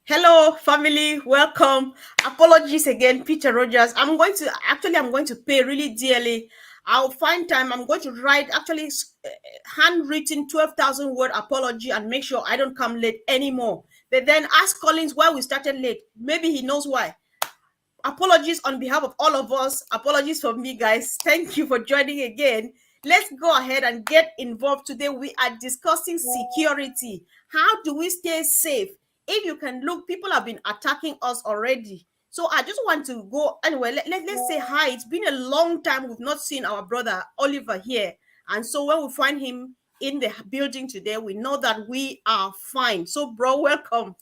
Hello, family. Welcome. Apologies again, Peter Rogers. I'm going to pay really dearly. I'll find time. I'm going to write handwritten 12,000 word apology and make sure I don't come late anymore. But then ask Collins why we started late. Maybe he knows why. Apologies on behalf of all of us. Apologies from me, guys. Thank you for joining again. Let's go ahead and get involved. Today we are discussing security. How do we stay safe? If you can look, people have been attacking us already. So I just want to go anyway. Let's say hi. It's been a long time we've not seen our brother Oliver here. And so when we find him in the building today, we know that we are fine. So, bro, welcome.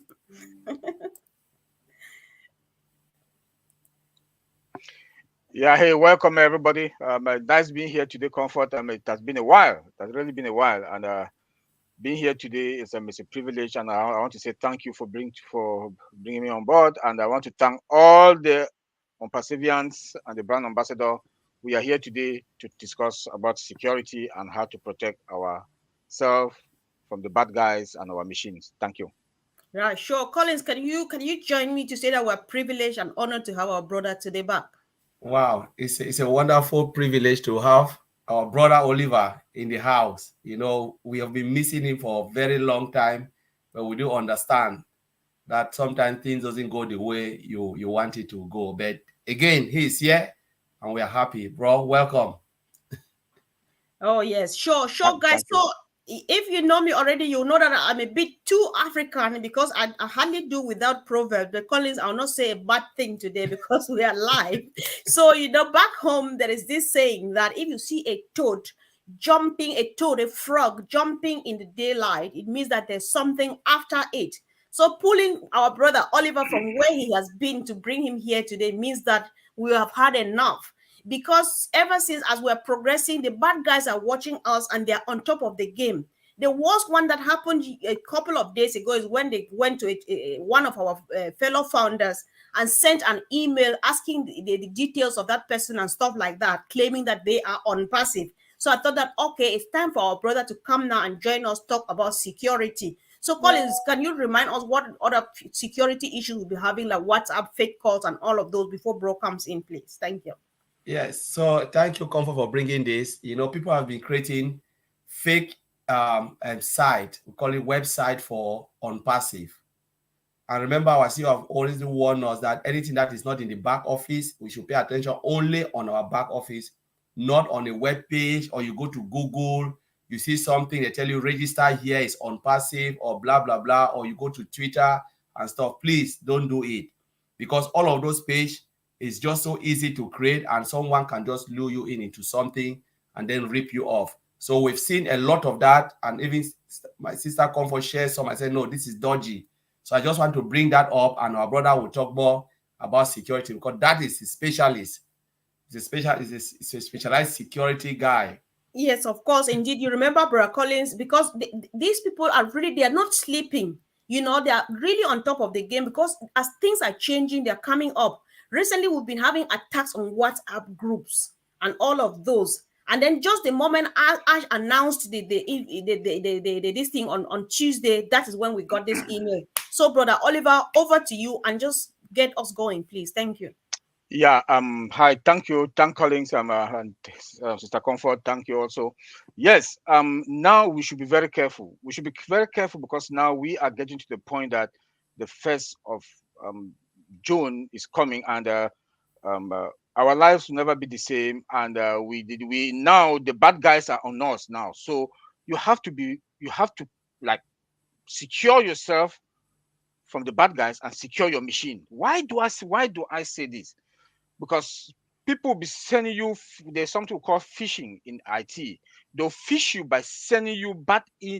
Yeah, hey, welcome everybody. Nice being here today, Comfort. It has been a while. It has really been a while, and being here today is a privilege. And I want to say thank you for bringing me on board. And I want to thank all the ONPASSIVians and the brand ambassador. We are here today to discuss about security and how to protect ourselves from the bad guys and our machines. Thank you. Right, sure. Collins, can you join me to say that we're privileged and honored to have our brother today back? Wow, it's a wonderful privilege to have our brother Oliver in the house. You know, we have been missing him for a very long time, but we do understand that sometimes things doesn't go the way you want it to go. But again, he's here and we are happy. Bro, welcome. Oh yes, sure, guys. Thank you. So if you know me already, you know that I'm a bit too African because I hardly do without proverbs. But Collins, I'll not say a bad thing today because we are live. So back home there is this saying that if you see a toad, a frog jumping in the daylight, it means that there's something after it. So pulling our brother Oliver from where he has been to bring him here today means that we have had enough, because ever since as we're progressing, the bad guys are watching us and they're on top of the game. The worst one that happened a couple of days ago is when they went to one of our fellow founders and sent an email asking the details of that person and stuff like that, claiming that they are on passive. So I thought that, okay, it's time for our brother to come now and join us, talk about security. So Collins, can you remind us what other security issues we'll be having, like WhatsApp, fake calls, and all of those before bro comes in, please? Thank you. Yes, so thank you, Comfort, for bringing this. You know, people have been creating fake site, we call it website for ONPASSIVE. And remember, our CEO have always warned us that anything that is not in the back office, we should pay attention only on our back office, not on a web page, or you go to Google, you see something, they tell you register here is ONPASSIVE or blah, blah, blah, or you go to Twitter and stuff. Please don't do it, because all of those pages is just so easy to create and someone can just lure you into something and then rip you off. So we've seen a lot of that, and even my sister Comfort shares some. I said, no, this is dodgy. So I just want to bring that up, and our brother will talk more about security because that is his specialist. He's a specialized security guy. Yes, of course, indeed. You remember, Brother Collins, because these people they are not sleeping. They are really on top of the game because as things are changing, they're coming up. Recently, we've been having attacks on WhatsApp groups and all of those. And then just the moment Ash announced this thing on Tuesday, that is when we got this email. So, Brother Oliver, over to you and just get us going, please. Thank you. Yeah. Hi. Thank you. Thank Collins. And Sister Comfort. Thank you also. Yes. Now we should be very careful. We should be very careful because now we are getting to the point that the 1st of June is coming, and um, uh, our lives will never be the same. And we now the bad guys are on us now. So you have to like secure yourself from the bad guys and secure your machine. Why do I say this? Because people will be sending you, there's something we call phishing in IT. They'll fish you by sending you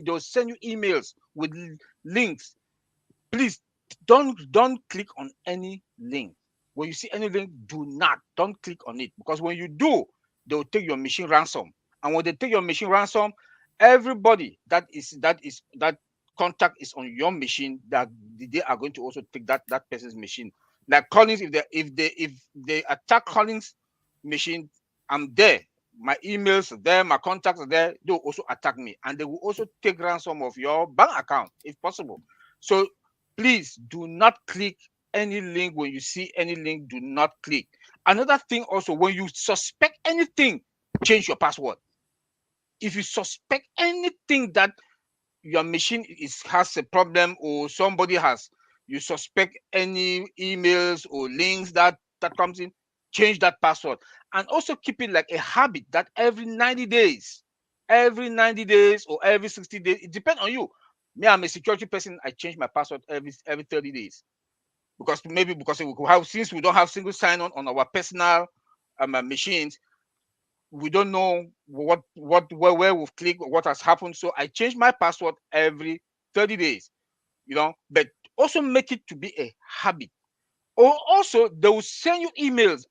they'll send you emails with links. Please don't click on any link. When you see any link, don't click on it, because when you do, they'll take your machine ransom. And when they take your machine ransom, everybody that contact is on your machine, that they are going to also take that person's machine. Like Collins, if they attack Collins' machine, I'm there. My emails are there, my contacts are there. They'll also attack me, and they will also take ransom of your bank account if possible. So Please do not click any link. When you see any link, do not click. Another thing also, when you suspect anything, change your password. If you suspect anything that your machine has a problem, or somebody has, you suspect any emails or links that comes in, change that password. And also keep it like a habit that every 90 days, or every 60 days, it depends on you. Me, I'm a security person. I change my password every 30 days, because since we don't have single sign-on on our personal machines, we don't know where we've clicked or what has happened. So I change my password every 30 days, but also make it to be a habit. Or also, they will send you emails.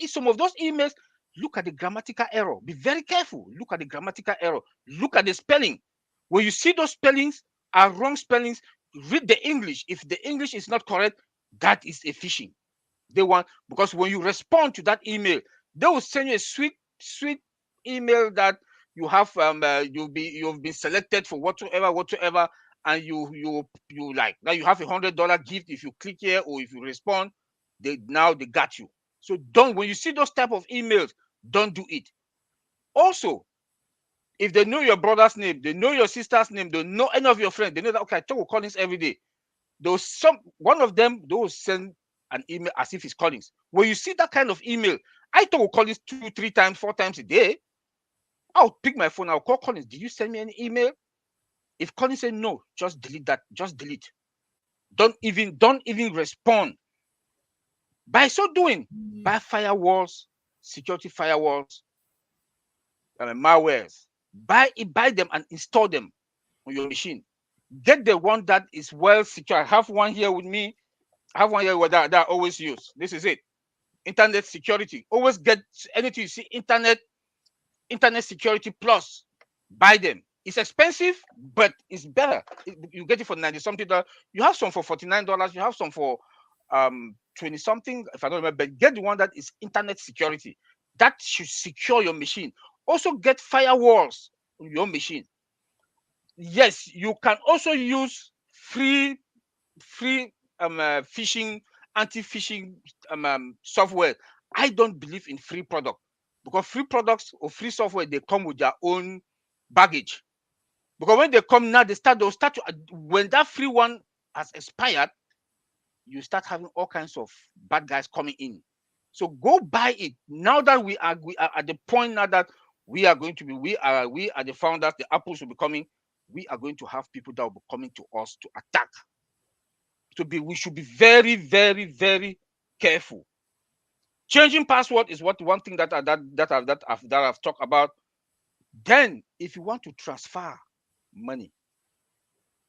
Some of those emails, look at the grammatical error. Be very careful. Look at the grammatical error. Look at the spelling. When you see those spellings are wrong spellings, read the English. If the English is not correct, that is a phishing. Because when you respond to that email, they will send you a sweet email that you've been selected for whatsoever, and you like, now you have $100 gift if you click here, or if you respond. They got you. So when you see those type of emails, don't do it. Also, if they know your brother's name, they know your sister's name, they know any of your friends, they know that, okay, I talk with Collins every day. One of them, they will send an email as if it's Collins. When you see that kind of email, I talk with Collins 2, 3 times, 4 times a day. I'll pick my phone, I'll call Collins. Did you send me an email? If Collins said no, just delete that. Just delete. Don't even respond. By so doing, buy firewalls, security firewalls, malwares. Buy them and install them on your machine. Get the one that is well secure. I have one here with me. I have one here that I always use. This is it. Internet security. Always get anything you see internet security plus. Buy them. It's expensive, but it's better. You get it for 90 something. You have some for $49. You have some for 20 something, if I don't remember. But get the one that is internet security. That should secure your machine. Also get firewalls on your machine. Yes, you can also use free phishing, anti-phishing software. I don't believe in free product, because free products or free software, they come with their own baggage. Because when they come now, they'll start to, when that free one has expired, you start having all kinds of bad guys coming in. So go buy it. Now that we are at the point now that we are the founders, the apples will be coming. We are going to have people that will be coming to us to attack. We should be very, very, very careful. Changing password is one thing that I've talked about. Then, if you want to transfer money,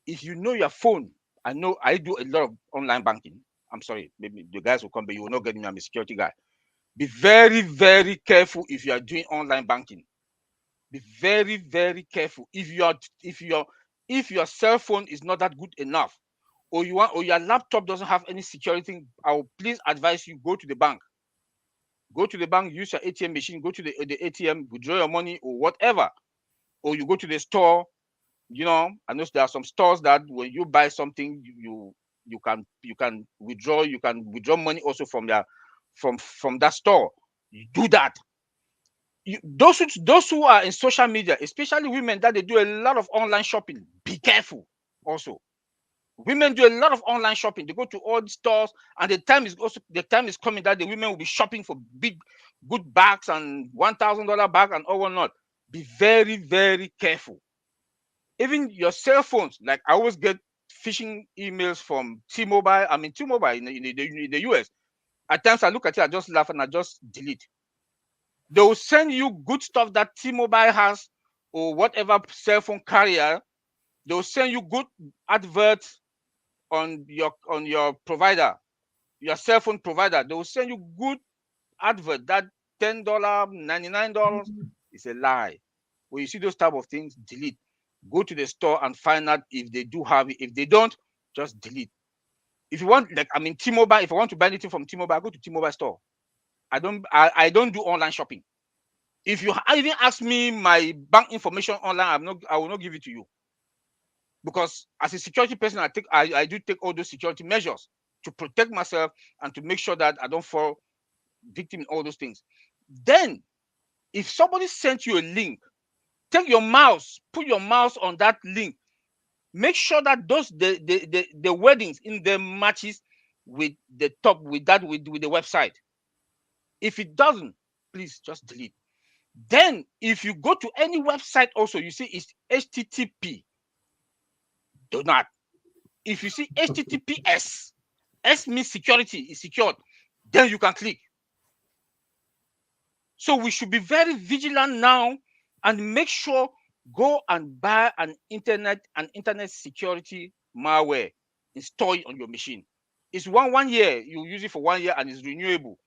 if you know your phone, I know I do a lot of online banking. I'm sorry, maybe the guys will come, but you will not get me. I'm a security guy. Be very, very careful if you are doing online banking. Be very, very careful. If your cell phone is not that good enough, or your laptop doesn't have any security, I will please advise you, go to the bank. Go to the bank, use your ATM machine, go to the ATM, withdraw your money or whatever. Or you go to the store. I know there are some stores that when you buy something, you can withdraw money also from that store. You do that. Those who are in social media, especially women, that they do a lot of online shopping, be careful also. Women do a lot of online shopping. They go to all the stores, and the time is coming that the women will be shopping for big, good bags and $1,000 bag and all whatnot. Be very, very careful. Even your cell phones, like I always get phishing emails from T-Mobile. I mean T-Mobile in the US. At times I look at it, I just laugh and I just delete. They will send you good stuff that T-Mobile has, or whatever cell phone carrier. They will send you good adverts on your provider, your cell phone provider. They will send you good advert that $10, $99. It's a lie. When you see those type of things, delete. Go to the store and find out if they do have it. If they don't, just delete. If you want, like T-Mobile, if I want to buy anything from T-Mobile, I go to T-Mobile store. I don't do online shopping. If you even ask me my bank information online, I will not give it to you. because as a security person, I do take all those security measures to protect myself and to make sure that I don't fall victim in all those things. Then, if somebody sent you a link, take your mouse, put your mouse on that link. Make sure that the wordings in the matches with the top with the website. If it doesn't, please just delete. Then, if you go to any website, also you see it's HTTP. Do not. If you see HTTPS, S means security is secured, then you can click. So we should be very vigilant now and make sure go and buy an internet security malware, install it on your machine. It's one year, you use it for 1 year and it's renewable.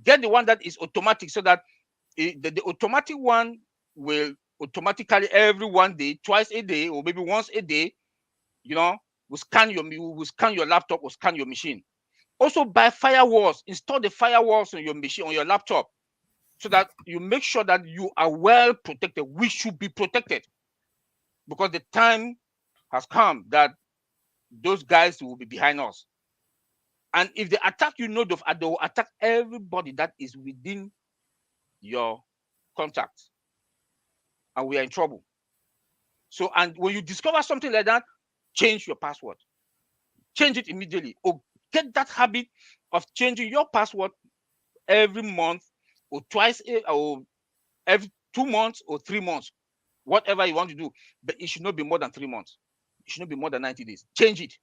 Get the one that is automatic, so that the automatic one will automatically every 1 day, twice a day, or maybe once a day, will scan your laptop or scan your machine. Also buy firewalls, install the firewalls on your machine, on your laptop, so that you make sure that you are well protected. We should be protected, because the time has come that those guys will be behind us. And if they attack you, they will attack everybody that is within your contact, and we are in trouble. So, and when you discover something like that, change your password. Change it immediately, or get that habit of changing your password every month, or twice, or every 2 months or 3 months, whatever you want to do. But it should not be more than 3 months. It should not be more than 90 days. Change it.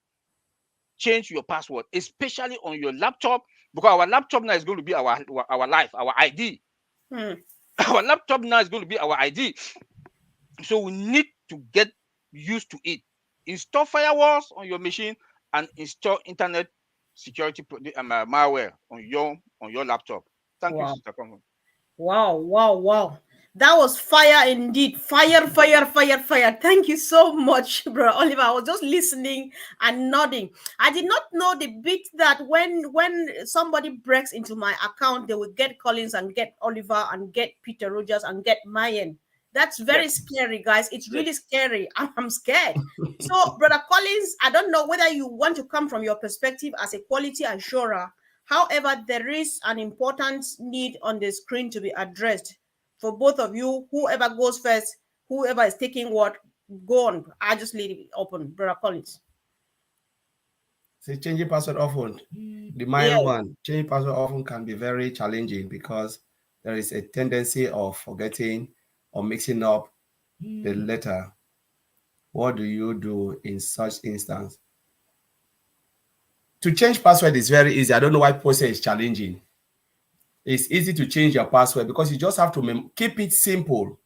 Change your password, especially on your laptop, because our laptop now is going to be our life, our ID. Our laptop now is going to be our ID. So we need to get used to it. Install firewalls on your machine and install internet security malware on your laptop. Thank you, Sister Congo. Wow. That was fire indeed. Fire. Thank you so much, bro Oliver. I was just listening and nodding. I did not know the bit that when somebody breaks into my account, they will get Collins and get Oliver and get Peter Rogers and get Mayen. That's very scary, guys. It's really scary. I'm scared. So, Brother Collins, I don't know whether you want to come from your perspective as a quality assurer. However, there is an important need on the screen to be addressed for both of you. Whoever goes first, whoever is taking what, go on. I just leave it open. Brother Collins. See, changing password often, the main one, changing password often can be very challenging because there is a tendency of forgetting or mixing up the letter. What do you do in such instance? To change password is very easy. I don't know why people say it's challenging. It's easy to change your password because you just have to keep it simple,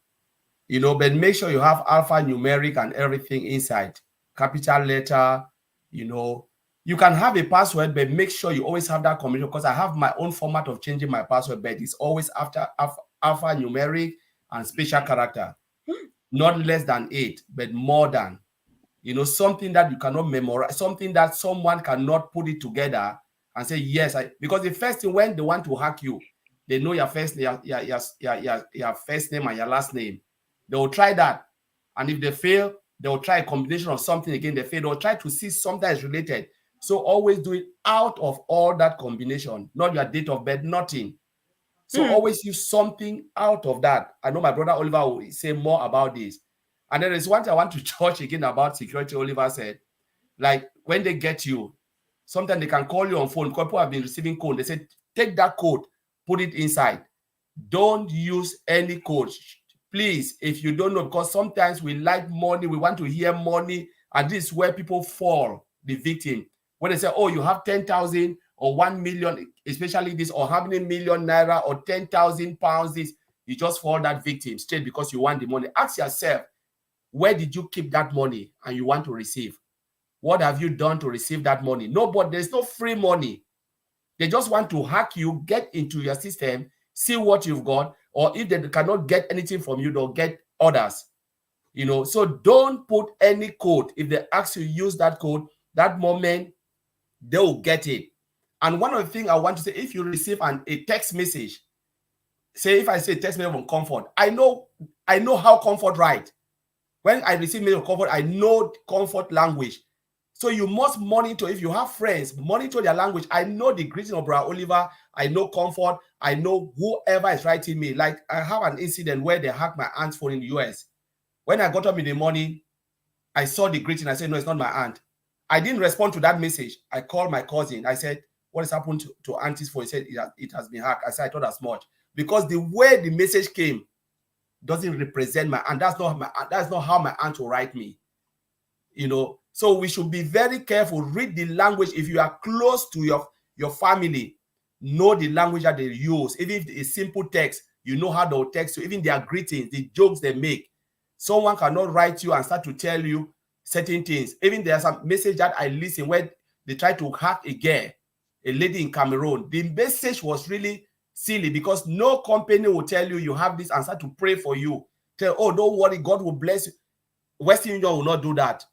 but make sure you have alphanumeric and everything inside, capital letter, You can have a password, but make sure you always have that combination, because I have my own format of changing my password, but it's always after alphanumeric and special character, not less than 8, but more than. Something that you cannot memorize, something that someone cannot put it together and say, yes, because the first thing, when they want to hack you, they know your first name and your last name. They will try that. And if they fail, they will try a combination of something again. They fail, they'll try to see something that is related. So always do it out of all that combination, not your date of birth, nothing. So always use something out of that. I know my brother Oliver will say more about this. And there is one thing I want to touch again about security. Oliver said, like when they get you, sometimes they can call you on phone. People have been receiving code. They say, take that code, put it inside. Don't use any code. Please, if you don't know, because sometimes we like money, we want to hear money, and this is where people fall, the victim. When they say, oh, you have 10,000 or 1 million, especially this, or how many million naira or 10,000 pounds, this, you just fall that victim straight because you want the money. Ask yourself, where did you keep that money and you want to receive? What have you done to receive that money? No, but there's no free money. They just want to hack you, get into your system, see what you've got, or if they cannot get anything from you, they'll get others. So don't put any code. If they ask you to use that code, that moment, they will get it. And one of the things I want to say, if you receive a text message, say if I say text message from Comfort, I know how Comfort write. When I receive mail of comfort, I know comfort language. So you must monitor. If you have friends, monitor their language. I know the greeting of Brother Oliver. I know comfort. I know whoever is writing me. Like, I have an incident where they hacked my aunt's phone in the US. When I got up in the morning, I saw the greeting. I said, no, it's not my aunt. I didn't respond to that message. I called my cousin. I said, what has happened to auntie's phone? He said, it has been hacked. I said, I thought as much. Because the way the message came doesn't represent my aunt. That's not how my aunt will write me. So we should be very careful. Read the language. If you are close to your family, know the language that they use. Even if it's simple text, you know how they'll text you. Even their greetings, the jokes they make. Someone cannot write you and start to tell you certain things. Even there's a message that I listen where they try to hack a girl, a lady in Cameroon. The message was really silly because no company will tell you have this and start to pray for you. Tell, oh, don't worry, God will bless you. Western Union will not do that.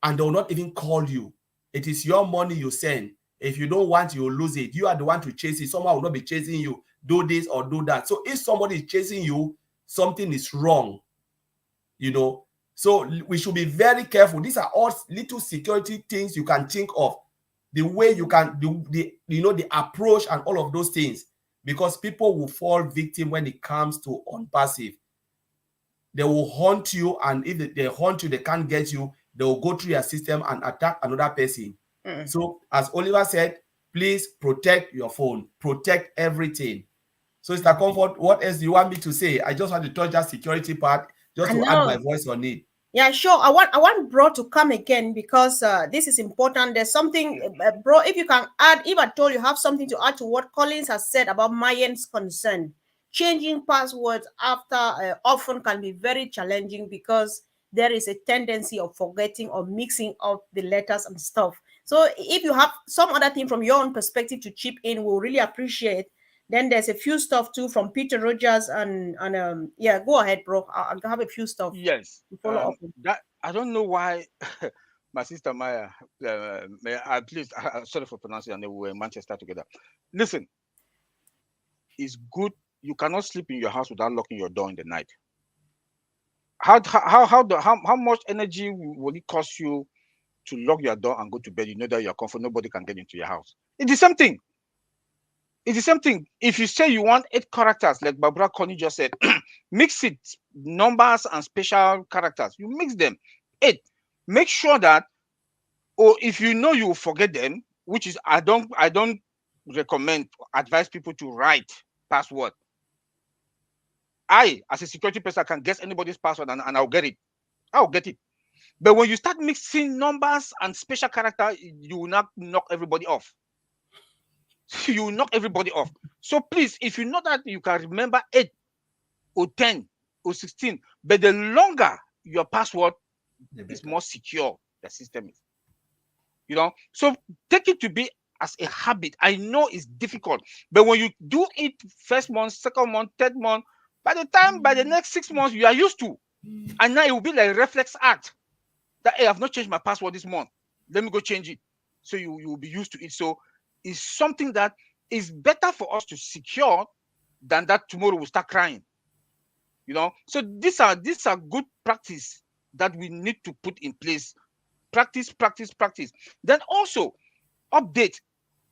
And they will not even call you. It is your money you send. If you don't want, you will lose it. You are the one to chase it. Someone will not be chasing you. Do this or do that. So if somebody is chasing you, something is wrong. So we should be very careful. These are all little security things you can think of. The way you can do the approach and all of those things. Because people will fall victim when it comes to ONPASSIVE. They will hunt you, and if they hunt you, they can't get you. They will go through your system and attack another person. So as Oliver said, please protect your phone, protect everything. So Mr. Comfort, what else do you want me to say? I just want to touch that security part just to add my voice on it. Yeah, sure. I want Bro to come again because this is important. There's something, Bro, if you can add, if I told you have something to add to what Collins has said about Mayan's concern. Changing passwords after often can be very challenging because there is a tendency of forgetting or mixing up the letters and stuff. So if you have some other thing from your own perspective to chip in, we'll really appreciate. Then there's a few stuff too from Peter Rogers and yeah, go ahead, Bro. I'll have a few stuff. Yes. Follow up. That I don't know why my sister Maya, at least sorry for pronouncing her name. We were in Manchester together. Listen, it's good. You cannot sleep in your house without locking your door in the night. How much energy will it cost you to lock your door and go to bed? You know that you're comfortable. Nobody can get into your house. It's the same thing. It's the same thing. If you say you want 8 characters, like Barbara Connie just said, mix it, numbers and special characters. You mix them. 8. Make sure that, or if you know you will forget them, which is I don't advise people to write password. I, as a security person, can guess anybody's password and I'll get it. I'll get it. But when you start mixing numbers and special character, you will not knock everybody off. You will knock everybody off. So please, if you know that you can remember 8 or 10 or 16, but the longer your password is more secure the system is. So take it to be as a habit. I know it's difficult, but when you do it first month, second month, third month, by the next 6 months, you are used to. And now it will be like a reflex act that, hey, I've not changed my password this month. Let me go change it. So you will be used to it. So it's something that is better for us to secure than that tomorrow we'll start crying. So these are good practice that we need to put in place. Practice. Then also update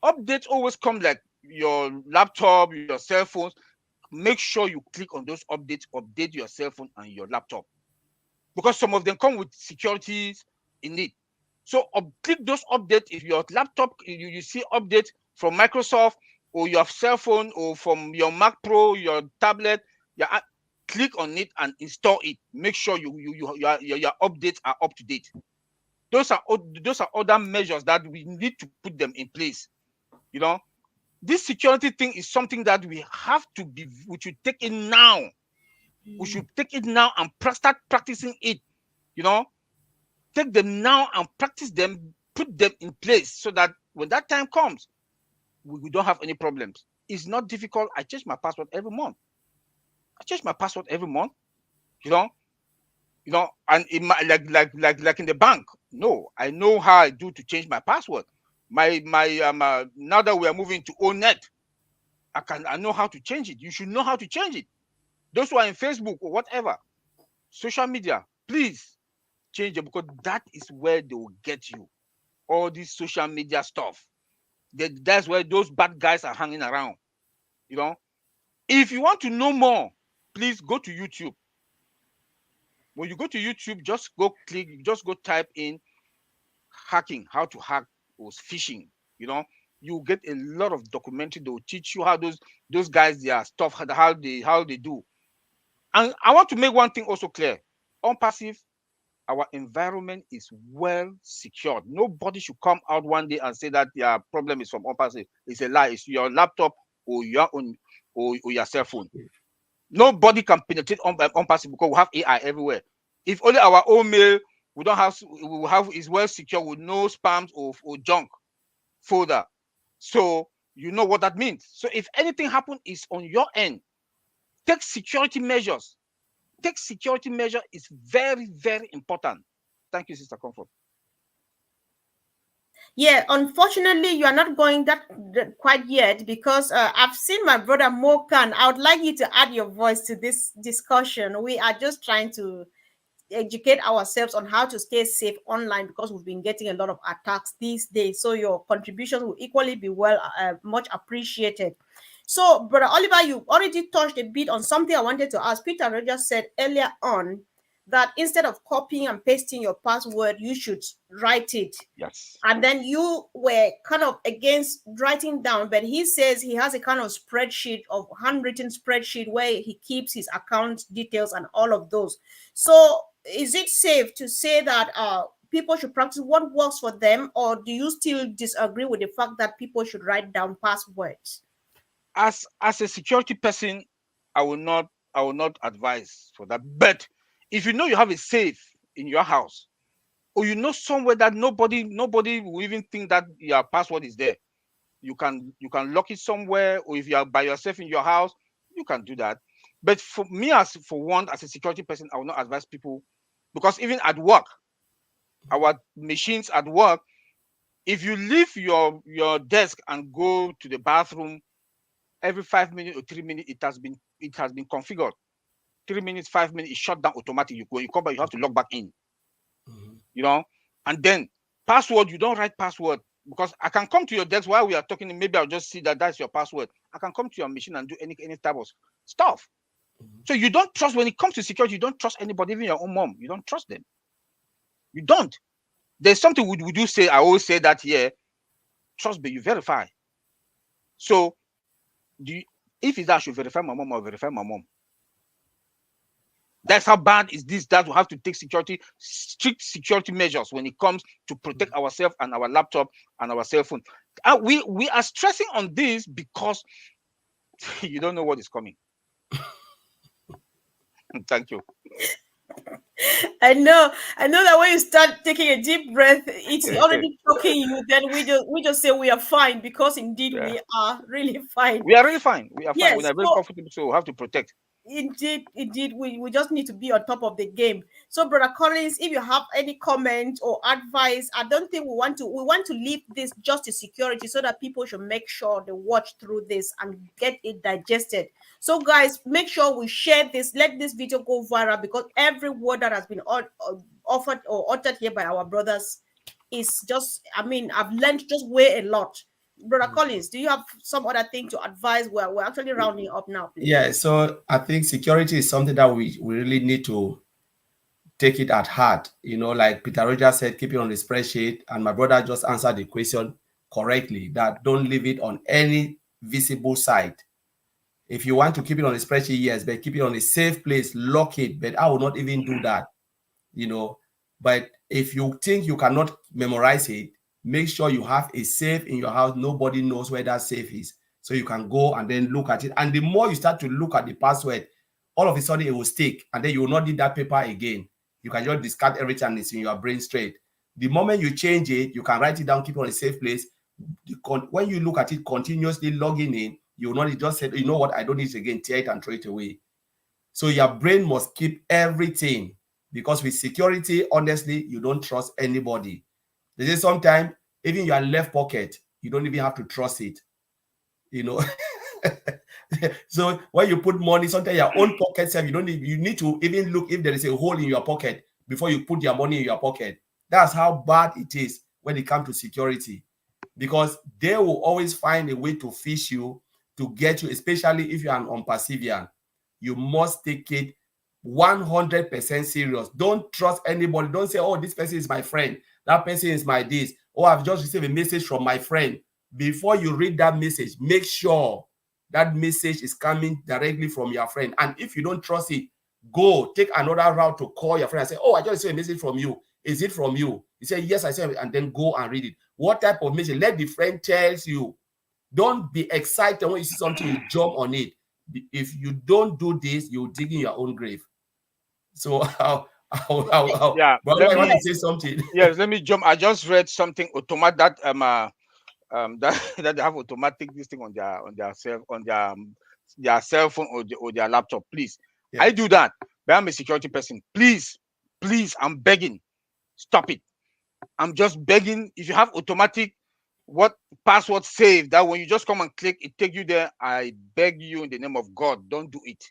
always come like your laptop, your cell phones. Make sure you click on those updates, update your cell phone and your laptop, because some of them come with securities in it. So click those updates. If your laptop, you see update from Microsoft or your cell phone or from your Mac Pro, your tablet, click on it and install it. Make sure your updates are up to date. Those are other measures that we need to put them in place. This security thing is something that we should take it now. We should take it now and start practicing it. Take them now and practice them, put them in place so that when that time comes, we don't have any problems. It's not difficult. I change my password every month. And in my, like in the bank. No, I know how I do to change my password. My now that we are moving to ONET, I know how to change it. You should know how to change it. Those who are in Facebook or whatever, social media, Please change it, because that is where they will get you. All this social media stuff. That's where those bad guys are hanging around. You know, if you want to know more, please go to YouTube. When you go to YouTube, just go type in hacking, how to hack or phishing. You know, you get a lot of documentary that will teach you how those guys, their stuff, how they do. And I want to make one thing also clear. ONPASSIVE, our environment is well secured. Nobody should come out one day and say that their problem is from ONPASSIVE. It's a lie. It's your laptop or your own or your cell phone. Nobody can penetrate ONPASSIVE because we have AI everywhere. If only our own mail we will have is well secure with no spams or junk folder. So you know what that means. So if anything happens is on your end, take security measures. Take security measure is very, very important. Thank you, Sister Comfort. Yeah, unfortunately, you are not going that quite yet, because I've seen my brother Mokan. I would like you to add your voice to this discussion. We are just trying to educate ourselves on how to stay safe online, because we've been getting a lot of attacks these days. So your contributions will equally be much appreciated. So, Brother Oliver, you already touched a bit on something I wanted to ask. Peter Rogers said earlier on that instead of copying and pasting your password, you should write it. Yes. And then you were kind of against writing down, but he says he has a kind of spreadsheet, of handwritten spreadsheet, where he keeps his account details and all of those. So is it safe to say that people should practice what works for them, or do you still disagree with the fact that people should write down passwords? As a security person, I will not advise for that. But if you know you have a safe in your house, or you know somewhere that nobody will even think that your password is there, you can lock it somewhere, or if you are by yourself in your house, you can do that. But for me, as a security person, I will not advise people, because even at work, our machines at work, if you leave your desk and go to the bathroom, every 5 minutes or 3 minutes, it has been configured. 3 minutes, 5 minutes, it shut down automatically. When you come back, you have to log back in. You know, and then password, you don't write password, because I can come to your desk while we are talking, and maybe I'll just see that that's your password. I can come to your machine and do any type of stuff. So you don't trust, when it comes to security, you don't trust anybody, even your own mom. You don't trust them. You don't. There's something we do say, I always say that here, trust, but you verify. So if it's that I should verify my mom, I'll verify my mom. That's how bad is this, that we have to take strict security measures when it comes to protect ourselves and our laptop and our cell phone. We are stressing on this because you don't know what is coming. Thank you. I know that when you start taking a deep breath, it's already choking you. Then we just say we are fine, because indeed we are really fine. We are really fine. We are fine. Yes, we are very comfortable, so we have to protect. Indeed, we just need to be on top of the game. So, Brother Collins, if you have any comment or advice, I don't think we want to leave this just to security, so that people should make sure they watch through this and get it digested. So, guys, make sure we share this. Let this video go viral, because every word that has been offered or uttered here by our brothers is just, I've learned just way a lot. Brother Collins, do you have some other thing to advise? We're actually rounding up now, please. Yeah, so I think security is something that we really need to take it at heart. You know, like Peter Rogers said, keep it on the spreadsheet. And my brother just answered the question correctly, that don't leave it on any visible site. If you want to keep it on the spreadsheet, yes, but keep it on a safe place, lock it. But I will not even do that, you know. But if you think you cannot memorize it, make sure you have a safe in your house. Nobody knows where that safe is. So you can go and then look at it. And the more you start to look at the password, all of a sudden it will stick. And then you will not need that paper again. You can just discard everything and it's in your brain straight. The moment you change it, you can write it down, keep it on a safe place. When you look at it continuously logging in, you will not just say, you know what, I don't need it again, tear it and throw it away. So your brain must keep everything. Because with security, honestly, you don't trust anybody. There is sometimes, even your left pocket, you don't even have to trust it. You know. So when you put money, sometimes your own pocket self, you need to even look if there is a hole in your pocket before you put your money in your pocket. That's how bad it is when it comes to security, because they will always find a way to fish you, to get you, especially if you're an unpassivian. You must take it 100% serious. Don't trust anybody. Don't say, oh, this person is my friend, that person is my this. Oh, I've just received a message from my friend. Before you read that message, make sure that message is coming directly from your friend. And if you don't trust it, go take another route to call your friend and say, oh, I just received a message from you. Is it from you? He said, yes, I said, and then go and read it. What type of message? Let the friend tells you. Don't be excited when you see something, you jump on it. If you don't do this, you'll dig in your own grave. So, Yeah, but let I want me, to say something. yes, let me jump. I just read something automatic that that they have automatic this thing on their cell phone or their laptop. Please, Yeah. I do that, but I'm a security person. Please, I'm begging, stop it. I'm just begging. If you have automatic what password saved, that when you just come and click, it take you there. I beg you in the name of God, don't do it.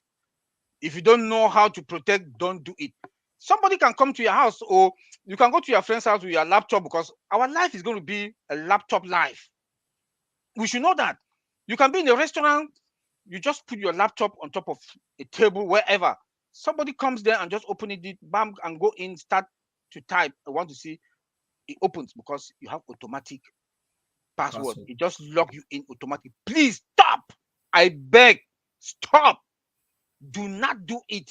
If you don't know how to protect, don't do it. Somebody can come to your house, or you can go to your friend's house with your laptop, because our life is going to be a laptop life. We should know that. You can be in a restaurant, you just put your laptop on top of a table, wherever. Somebody comes there and just open it, bam, and go in, start to type. I want to see it opens because you have automatic password. It just lock you in automatic. Please stop. I beg, stop. Do not do it.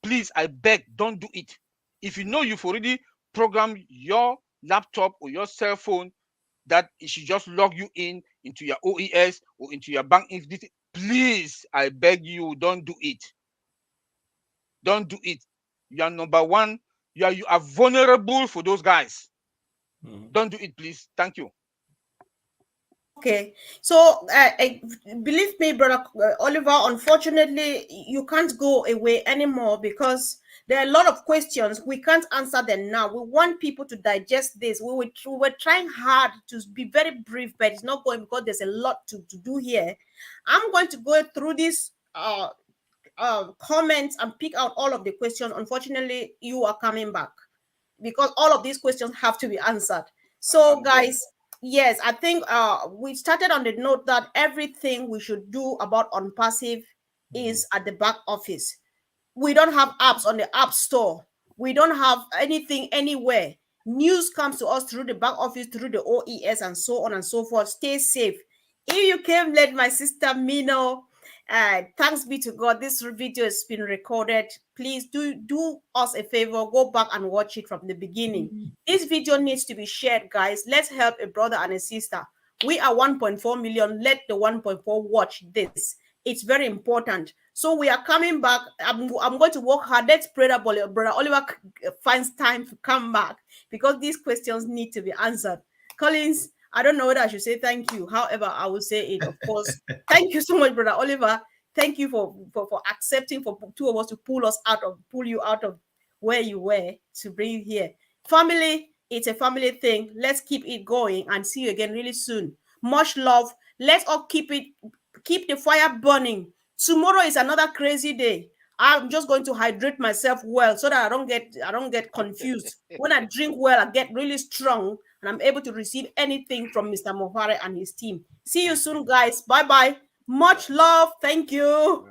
Please, I beg, don't do it. If you know you've already programmed your laptop or your cell phone that it should just log you in into your OES or into your bank, please, I beg you, don't do it. Don't do it. You are number one. You are vulnerable for those guys. Don't do it, please. Thank you. Okay, so believe me, brother Oliver, unfortunately, you can't go away anymore because there are a lot of questions. We can't answer them now. We want people to digest this. We were trying hard to be very brief, but it's not going because there's a lot to do here. I'm going to go through this comments and pick out all of the questions. Unfortunately, you are coming back because all of these questions have to be answered. So, guys, yes, I think we started on the note that everything we should do about ONPASSIVE is at the back office. We don't have apps on the app store. We don't have anything anywhere. News comes to us through the back office, through the OES, and so on and so forth. Stay safe. If you came late, my sister Mino, thanks be to God, this video has been recorded. Please do us a favor, go back and watch it from the beginning. This video needs to be shared, guys. Let's help a brother and a sister. We are 1.4 million. Let the 1.4 watch this. It's very important. So we are coming back. I'm going to work hard. Let's pray that brother Oliver finds time to come back because these questions need to be answered. Collins, I don't know whether I should say thank you. However, I will say it, of course. Thank you so much, brother Oliver. Thank you for accepting for two of us to pull you out of where you were to bring you here. Family, it's a family thing. Let's keep it going and see you again really soon. Much love. Let's all keep the fire burning. Tomorrow is another crazy day. I'm just going to hydrate myself well so that I don't get confused. When I drink well, I get really strong and I'm able to receive anything from Mr. Mohare and his team. See you soon, guys. Bye-bye. Much love. Thank you.